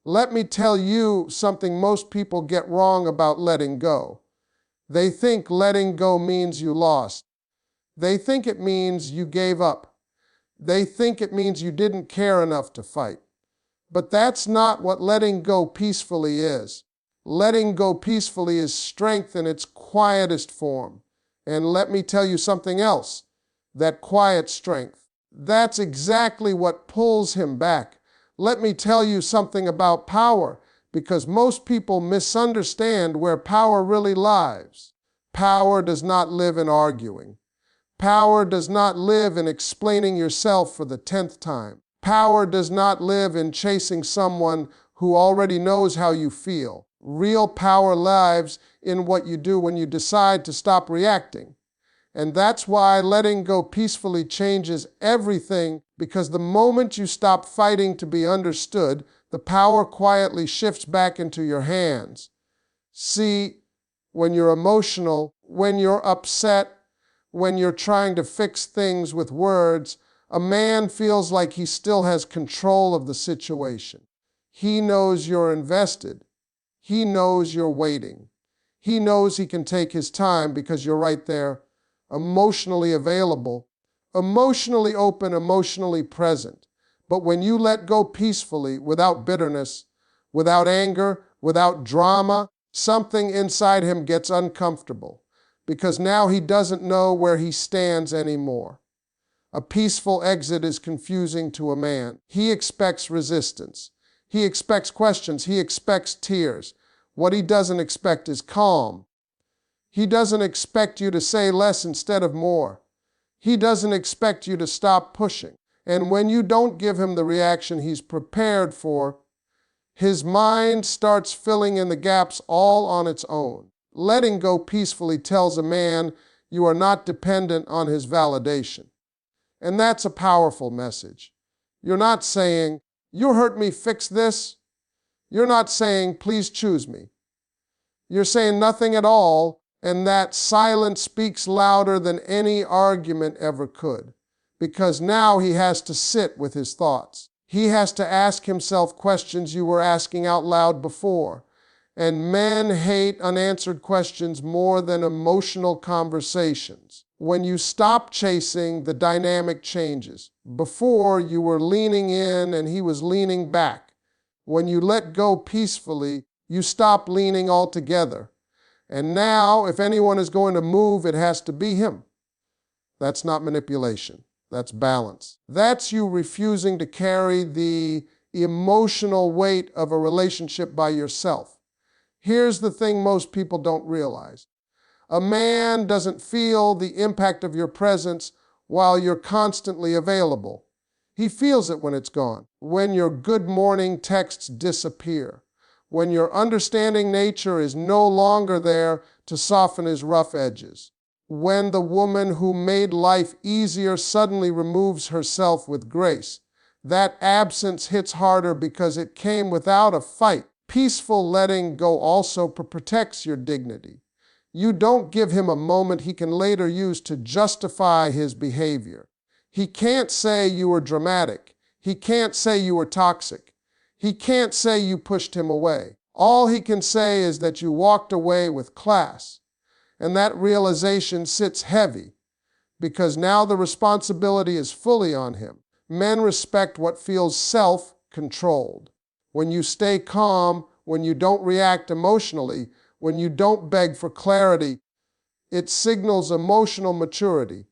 Let me tell you something most people get wrong about letting go. They think letting go means you lost. They think it means you gave up. They think it means you didn't care enough to fight. But that's not what letting go peacefully is. Letting go peacefully is strength in its quietest form. And let me tell you something else. That quiet strength, that's exactly what pulls him back. Let me tell you something about power, because most people misunderstand where power really lies. Power does not live in arguing. Power does not live in explaining yourself for the 10th time. Power does not live in chasing someone who already knows how you feel. Real power lives in what you do when you decide to stop reacting. And that's why letting go peacefully changes everything, because the moment you stop fighting to be understood, the power quietly shifts back into your hands. See, when you're emotional, when you're upset, when you're trying to fix things with words, a man feels like he still has control of the situation. He knows you're invested. He knows you're waiting. He knows he can take his time because you're right there, emotionally available, emotionally open, emotionally present. But when you let go peacefully, without bitterness, without anger, without drama, something inside him gets uncomfortable, because now he doesn't know where he stands anymore. A peaceful exit is confusing to a man. He expects resistance. He expects questions. He expects tears. What he doesn't expect is calm. He doesn't expect you to say less instead of more. He doesn't expect you to stop pushing. And when you don't give him the reaction he's prepared for, his mind starts filling in the gaps all on its own. Letting go peacefully tells a man you are not dependent on his validation. And that's a powerful message. You're not saying, "You hurt me, fix this." You're not saying, "Please choose me." You're saying nothing at all, and that silence speaks louder than any argument ever could. Because now he has to sit with his thoughts. He has to ask himself questions you were asking out loud before. And men hate unanswered questions more than emotional conversations. When you stop chasing, the dynamic changes. Before, you were leaning in and he was leaning back. When you let go peacefully, you stop leaning altogether. And now, if anyone is going to move, it has to be him. That's not manipulation. That's balance. That's you refusing to carry the emotional weight of a relationship by yourself. Here's the thing most people don't realize. A man doesn't feel the impact of your presence while you're constantly available. He feels it when it's gone. When your good morning texts disappear. When your understanding nature is no longer there to soften his rough edges. When the woman who made life easier suddenly removes herself with grace. That absence hits harder because it came without a fight. Peaceful letting go also protects your dignity. You don't give him a moment he can later use to justify his behavior. He can't say you were dramatic. He can't say you were toxic. He can't say you pushed him away. All he can say is that you walked away with class. And that realization sits heavy, because now the responsibility is fully on him. Men respect what feels self-controlled. When you stay calm, when you don't react emotionally, when you don't beg for clarity, it signals emotional maturity.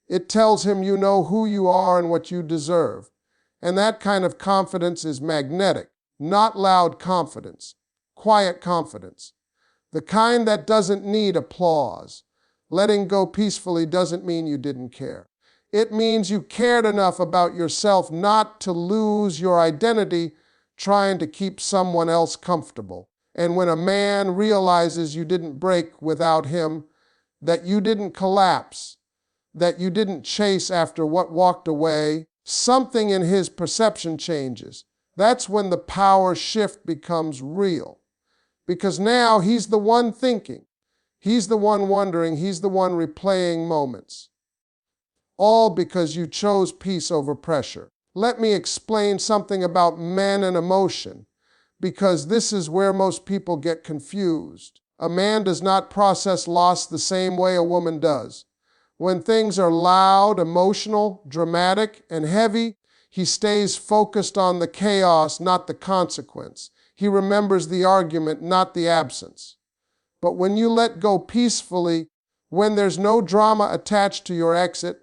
It tells him you know who you are and what you deserve. And that kind of confidence is magnetic, not loud confidence, quiet confidence. The kind that doesn't need applause. Letting go peacefully doesn't mean you didn't care. It means you cared enough about yourself not to lose your identity trying to keep someone else comfortable. And when a man realizes you didn't break without him, that you didn't collapse, that you didn't chase after what walked away, something in his perception changes. That's when the power shift becomes real. Because now he's the one thinking, he's the one wondering, he's the one replaying moments. All because you chose peace over pressure. Let me explain something about men and emotion. because this is where most people get confused. A man does not process loss the same way a woman does. When things are loud, emotional, dramatic, and heavy, he stays focused on the chaos, not the consequence. He remembers the argument, not the absence. But when you let go peacefully, when there's no drama attached to your exit,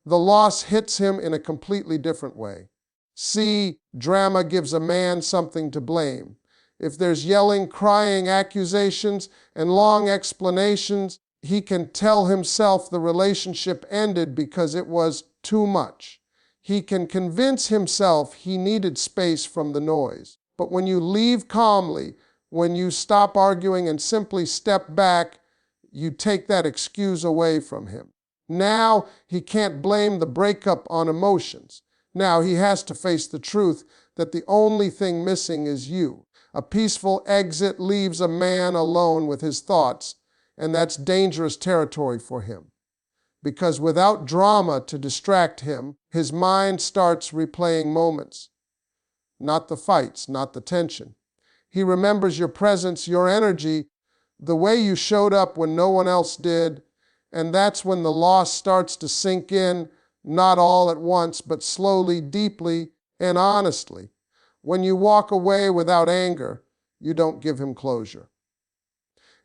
the loss hits him in a completely different way. See, drama gives a man something to blame. If there's yelling, crying, accusations, and long explanations, he can tell himself the relationship ended because it was too much. He can convince himself he needed space from the noise. But when you leave calmly, when you stop arguing and simply step back, you take that excuse away from him. Now he can't blame the breakup on emotions. Now he has to face the truth that the only thing missing is you. A peaceful exit leaves a man alone with his thoughts, and that's dangerous territory for him. Because without drama to distract him, his mind starts replaying moments. Not the fights, not the tension. He remembers your presence, your energy, the way you showed up when no one else did, and that's when the loss starts to sink in, not all at once, but slowly, deeply, and honestly. When you walk away without anger, you don't give him closure.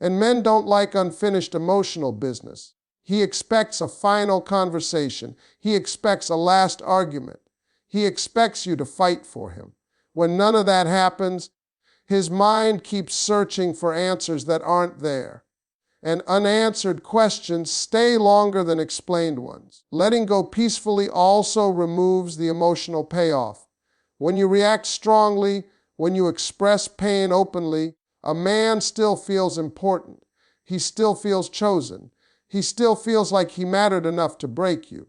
And men don't like unfinished emotional business. He expects a final conversation. He expects a last argument. He expects you to fight for him. When none of that happens, his mind keeps searching for answers that aren't there. And unanswered questions stay longer than explained ones. Letting go peacefully also removes the emotional payoff. When you react strongly, when you express pain openly, a man still feels important. He still feels chosen. He still feels like he mattered enough to break you.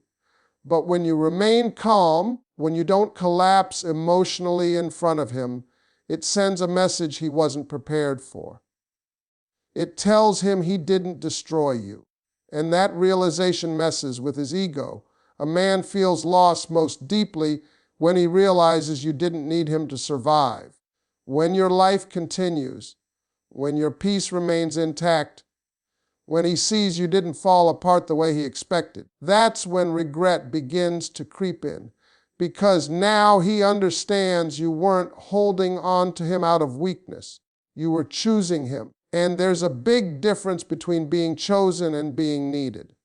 But when you remain calm, when you don't collapse emotionally in front of him, it sends a message he wasn't prepared for. It tells him he didn't destroy you. And that realization messes with his ego. A man feels lost most deeply when he realizes you didn't need him to survive. When your life continues, when your peace remains intact, when he sees you didn't fall apart the way he expected, that's when regret begins to creep in. Because now he understands you weren't holding on to him out of weakness. You were choosing him. And there's a big difference between being chosen and being needed.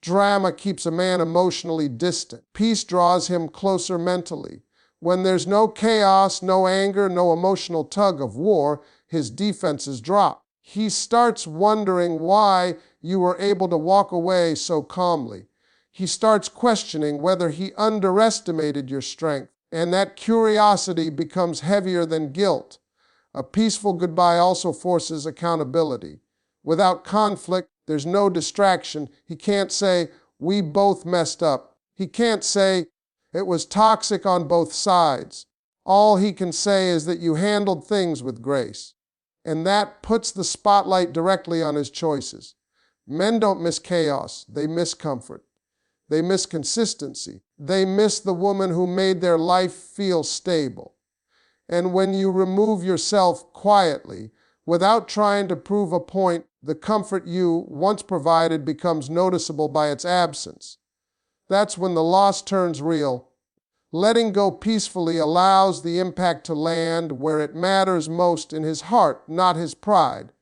Drama keeps a man emotionally distant. Peace draws him closer mentally. When there's no chaos, no anger, no emotional tug of war, his defenses drop. He starts wondering why you were able to walk away so calmly. He starts questioning whether he underestimated your strength, and that curiosity becomes heavier than guilt. A peaceful goodbye also forces accountability. Without conflict, there's no distraction. He can't say, "We both messed up." He can't say, "It was toxic on both sides." All he can say is that you handled things with grace. And that puts the spotlight directly on his choices. Men don't miss chaos. They miss comfort. They miss consistency. They miss the woman who made their life feel stable. And when you remove yourself quietly, without trying to prove a point, the comfort you once provided becomes noticeable by its absence. That's when the loss turns real. Letting go peacefully allows the impact to land where it matters most, in his heart, not his pride.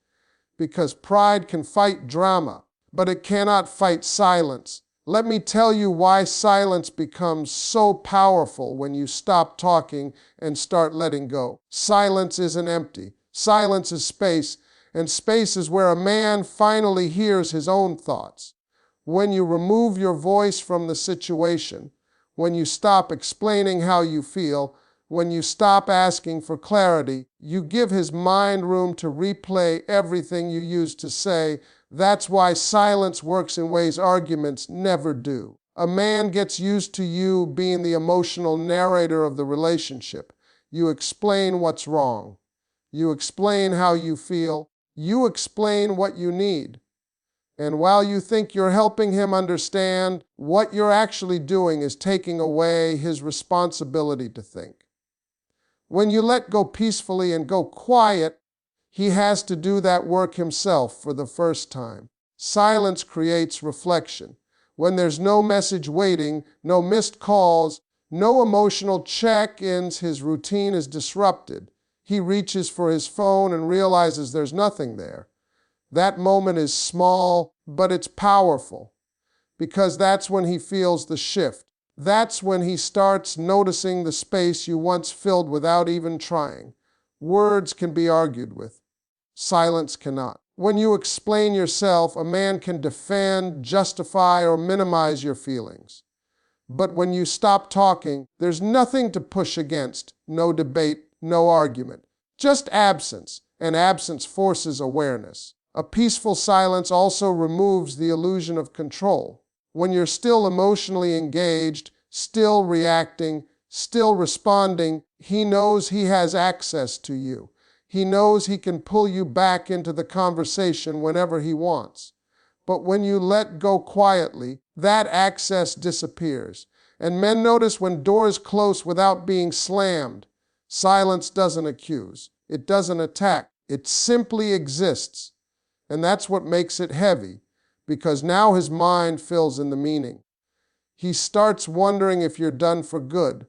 Because pride can fight drama, but it cannot fight silence. Let me tell you why silence becomes so powerful when you stop talking and start letting go. Silence isn't empty. Silence is space, and space is where a man finally hears his own thoughts. When you remove your voice from the situation, when you stop explaining how you feel, when you stop asking for clarity, you give his mind room to replay everything you used to say. That's why silence works in ways arguments never do. A man gets used to you being the emotional narrator of the relationship. You explain what's wrong. You explain how you feel. You explain what you need. And while you think you're helping him understand, what you're actually doing is taking away his responsibility to think. When you let go peacefully and go quiet, he has to do that work himself for the first time. Silence creates reflection. When there's no message waiting, no missed calls, no emotional check-ins, his routine is disrupted. He reaches for his phone and realizes there's nothing there. That moment is small, but it's powerful, because that's when he feels the shift. That's when he starts noticing the space you once filled without even trying. Words can be argued with. Silence cannot. When you explain yourself, a man can defend, justify, or minimize your feelings. But when you stop talking, there's nothing to push against, no debate, no argument, just absence, and absence forces awareness. A peaceful silence also removes the illusion of control. When you're still emotionally engaged, still reacting, still responding, he knows he has access to you. He knows he can pull you back into the conversation whenever he wants. But when you let go quietly, that access disappears. And men notice when doors close without being slammed. Silence doesn't accuse. It doesn't attack. It simply exists. And that's what makes it heavy, because now his mind fills in the meaning. He starts wondering if you're done for good.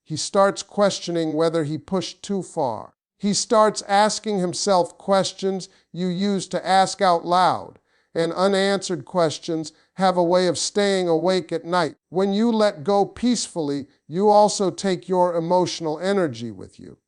He starts questioning whether he pushed too far. He starts asking himself questions you used to ask out loud, and unanswered questions have a way of staying awake at night. When you let go peacefully, you also take your emotional energy with you.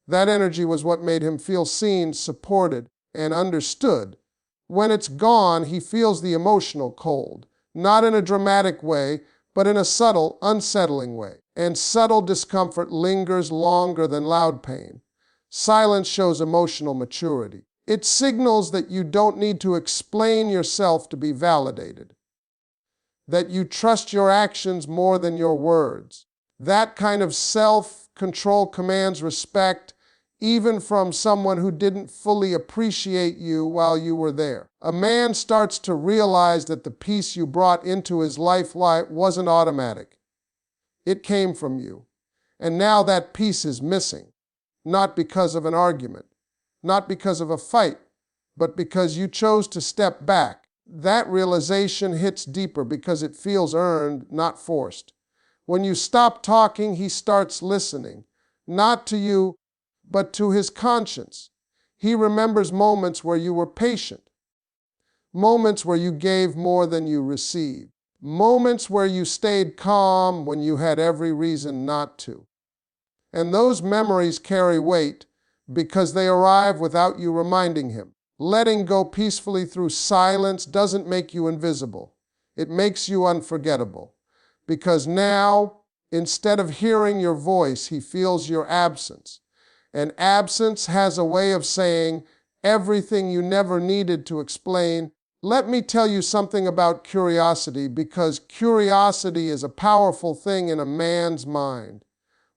That energy was what made him feel seen, supported, and understood. When it's gone, he feels the emotional cold, not in a dramatic way, but in a subtle, unsettling way. And subtle discomfort lingers longer than loud pain. Silence shows emotional maturity. It signals that you don't need to explain yourself to be validated, that you trust your actions more than your words. That kind of self-control commands respect, even from someone who didn't fully appreciate you while you were there. A man starts to realize that the peace you brought into his life wasn't automatic. It came from you. And now that peace is missing, not because of an argument, not because of a fight, but because you chose to step back. That realization hits deeper because it feels earned, not forced. When you stop talking, he starts listening, not to you, but to his conscience. He remembers moments where you were patient, moments where you gave more than you received, moments where you stayed calm when you had every reason not to. And those memories carry weight because they arrive without you reminding him. Letting go peacefully through silence doesn't make you invisible. It makes you unforgettable. Because now, instead of hearing your voice, he feels your absence. And absence has a way of saying everything you never needed to explain. Let me tell you something about curiosity, because curiosity is a powerful thing in a man's mind.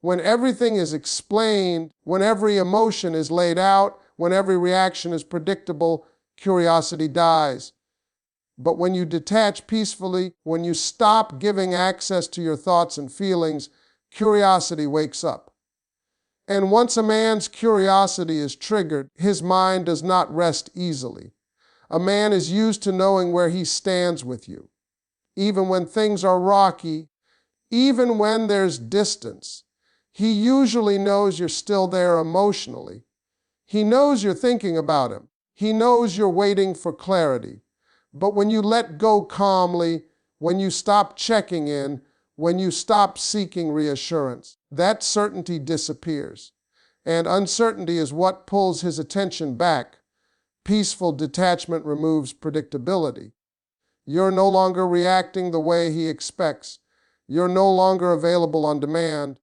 When everything is explained, when every emotion is laid out, when every reaction is predictable, curiosity dies. But when you detach peacefully, when you stop giving access to your thoughts and feelings, curiosity wakes up. And once a man's curiosity is triggered, his mind does not rest easily. A man is used to knowing where he stands with you. Even when things are rocky, even when there's distance, he usually knows you're still there emotionally. He knows you're thinking about him. He knows you're waiting for clarity. But when you let go calmly, when you stop checking in, when you stop seeking reassurance, that certainty disappears. And uncertainty is what pulls his attention back. Peaceful detachment removes predictability. You're no longer reacting the way he expects. You're no longer available on demand.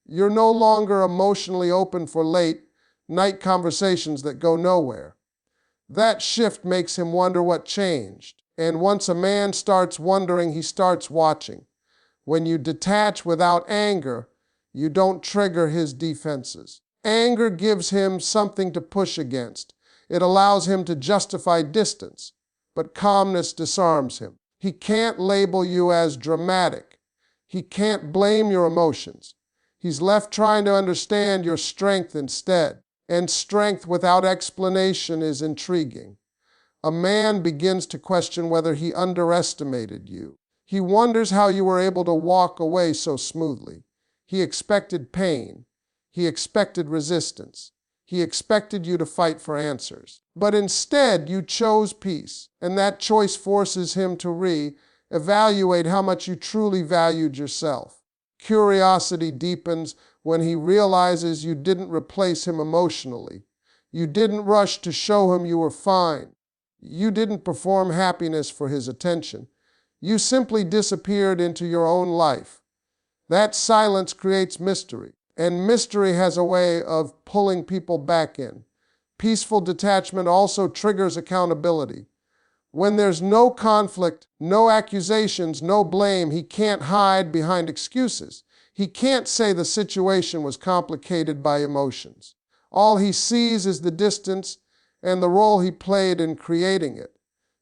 You're no longer emotionally open for late night conversations that go nowhere. That shift makes him wonder what changed. And once a man starts wondering, he starts watching. When you detach without anger, you don't trigger his defenses. Anger gives him something to push against. It allows him to justify distance, but calmness disarms him. He can't label you as dramatic. He can't blame your emotions. He's left trying to understand your strength instead. And strength without explanation is intriguing. A man begins to question whether he underestimated you. He wonders how you were able to walk away so smoothly. He expected pain. He expected resistance. He expected you to fight for answers. But instead, you chose peace, and that choice forces him to re-evaluate how much you truly valued yourself. Curiosity deepens when he realizes you didn't replace him emotionally. You didn't rush to show him you were fine. You didn't perform happiness for his attention. You simply disappeared into your own life. That silence creates mystery, and mystery has a way of pulling people back in. Peaceful detachment also triggers accountability. When there's no conflict, no accusations, no blame, he can't hide behind excuses. He can't say the situation was complicated by emotions. All he sees is the distance and the role he played in creating it.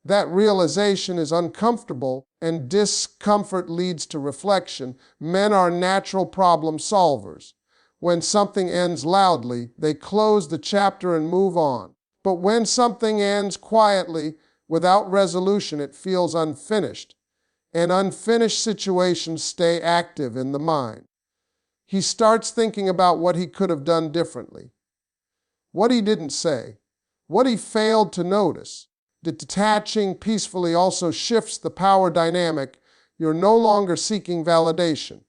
That realization is uncomfortable, and discomfort leads to reflection. Men are natural problem solvers. When something ends loudly, they close the chapter and move on. But when something ends quietly, without resolution, it feels unfinished. And unfinished situations stay active in the mind. He starts thinking about what he could have done differently, what he didn't say, what he failed to notice. Detaching peacefully also shifts the power dynamic. You're no longer seeking validation.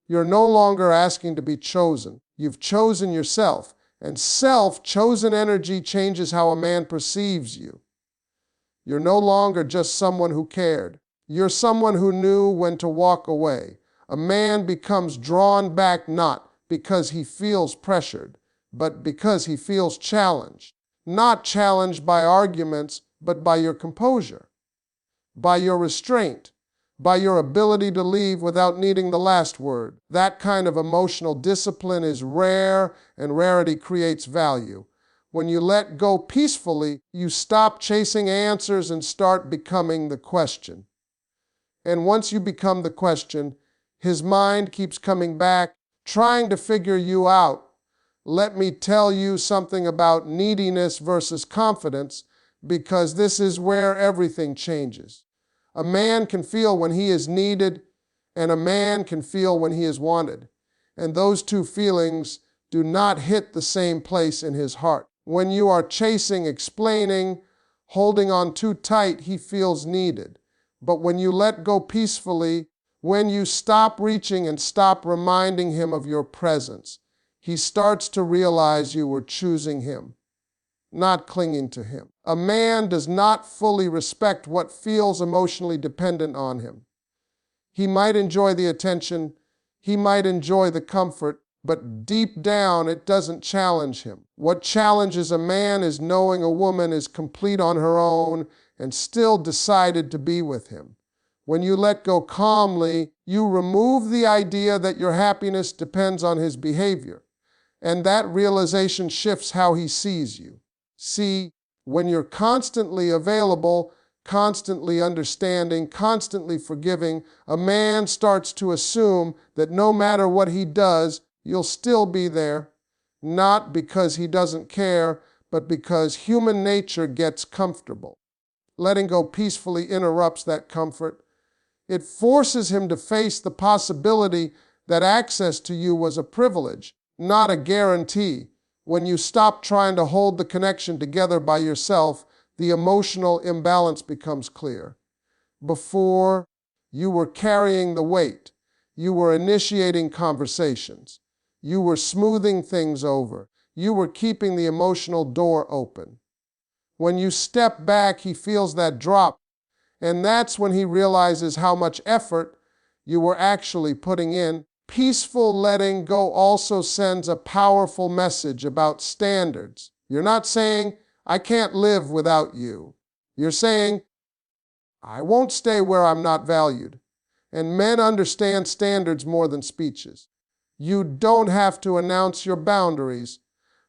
You're no longer asking to be chosen. You've chosen yourself, and self-chosen energy changes how a man perceives you. You're no longer just someone who cared. You're someone who knew when to walk away. A man becomes drawn back not because he feels pressured, but because he feels challenged. Not challenged by arguments, but by your composure, by your restraint, by your ability to leave without needing the last word. That kind of emotional discipline is rare, and rarity creates value. When you let go peacefully, you stop chasing answers and start becoming the question. And once you become the question, his mind keeps coming back, trying to figure you out. Let me tell you something about neediness versus confidence, because this is where everything changes. A man can feel when he is needed, and a man can feel when he is wanted. And those two feelings do not hit the same place in his heart. When you are chasing, explaining, holding on too tight, he feels needed. But when you let go peacefully, when you stop reaching and stop reminding him of your presence, he starts to realize you were choosing him, not clinging to him. A man does not fully respect what feels emotionally dependent on him. He might enjoy the attention, he might enjoy the comfort, but deep down it doesn't challenge him. What challenges a man is knowing a woman is complete on her own and still decided to be with him. When you let go calmly, you remove the idea that your happiness depends on his behavior. And that realization shifts how he sees you. See, when you're constantly available, constantly understanding, constantly forgiving, a man starts to assume that no matter what he does, you'll still be there. Not because he doesn't care, but because human nature gets comfortable. Letting go peacefully interrupts that comfort. It forces him to face the possibility that access to you was a privilege, not a guarantee. When you stop trying to hold the connection together by yourself, the emotional imbalance becomes clear. Before, you were carrying the weight. You were initiating conversations. You were smoothing things over. You were keeping the emotional door open. When you step back, he feels that drop, and that's when he realizes how much effort you were actually putting in. Peaceful letting go also sends a powerful message about standards. You're not saying, I can't live without you. You're saying, I won't stay where I'm not valued. And men understand standards more than speeches. You don't have to announce your boundaries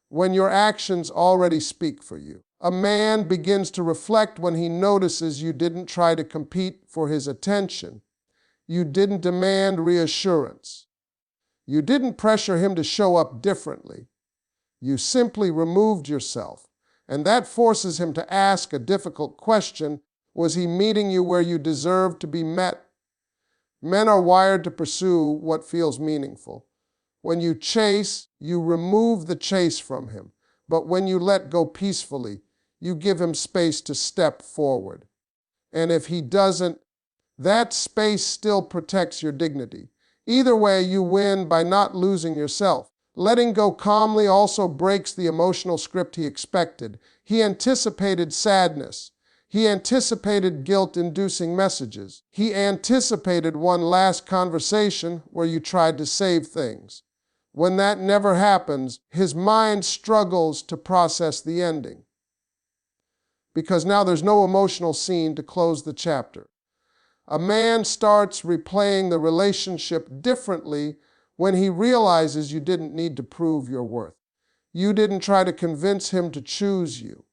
when your actions already speak for you. A man begins to reflect when he notices you didn't try to compete for his attention. You didn't demand reassurance. You didn't pressure him to show up differently. You simply removed yourself. And that forces him to ask a difficult question. Was he meeting you where you deserved to be met? Men are wired to pursue what feels meaningful. When you chase, you remove the chase from him. But when you let go peacefully, you give him space to step forward. And if he doesn't, that space still protects your dignity. Either way, you win by not losing yourself. Letting go calmly also breaks the emotional script he expected. He anticipated sadness. He anticipated guilt-inducing messages. He anticipated one last conversation where you tried to save things. When that never happens, his mind struggles to process the ending. Because now there's no emotional scene to close the chapter. A man starts replaying the relationship differently when he realizes you didn't need to prove your worth. You didn't try to convince him to choose you.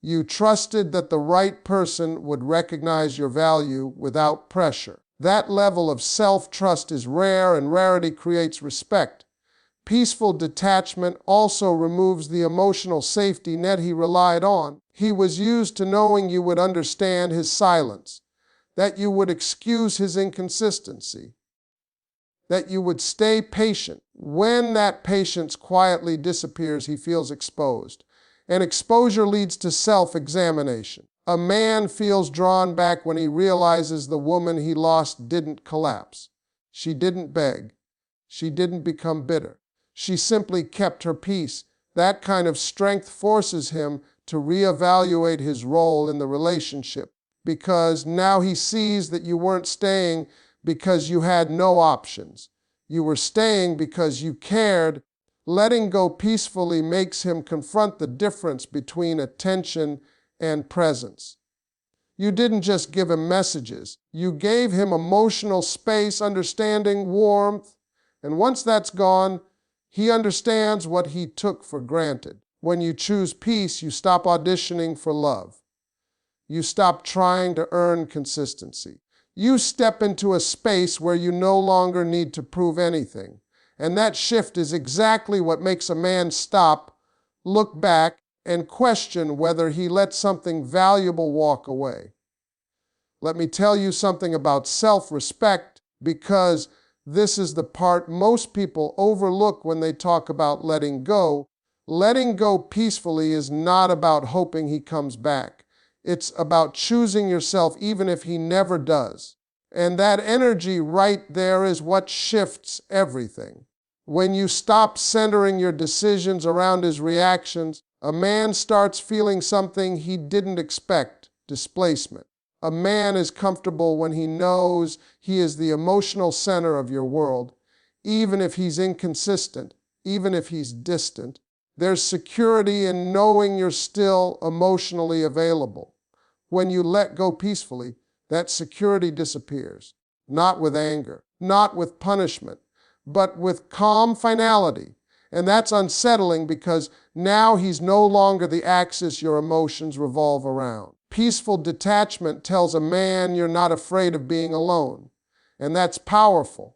You trusted that the right person would recognize your value without pressure. That level of self-trust is rare, and rarity creates respect. Peaceful detachment also removes the emotional safety net he relied on. He was used to knowing you would understand his silence, that you would excuse his inconsistency, that you would stay patient. When that patience quietly disappears, he feels exposed. And exposure leads to self-examination. A man feels drawn back when he realizes the woman he lost didn't collapse. She didn't beg. She didn't become bitter. She simply kept her peace. That kind of strength forces him to reevaluate his role in the relationship, because now he sees that you weren't staying because you had no options. You were staying because you cared. Letting go peacefully makes him confront the difference between attention and presence. You didn't just give him messages. You gave him emotional space, understanding, warmth. And once that's gone, he understands what he took for granted. When you choose peace, you stop auditioning for love. You stop trying to earn consistency. You step into a space where you no longer need to prove anything. And that shift is exactly what makes a man stop, look back, and question whether he let something valuable walk away. Let me tell you something about self-respect, because this is the part most people overlook when they talk about letting go. Letting go peacefully is not about hoping he comes back. It's about choosing yourself even if he never does. And that energy right there is what shifts everything. When you stop centering your decisions around his reactions, a man starts feeling something he didn't expect: displacement. A man is comfortable when he knows he is the emotional center of your world, even if he's inconsistent, even if he's distant. There's security in knowing you're still emotionally available. When you let go peacefully, that security disappears. Not with anger, not with punishment, but with calm finality. And that's unsettling, because now he's no longer the axis your emotions revolve around. Peaceful detachment tells a man you're not afraid of being alone. And that's powerful.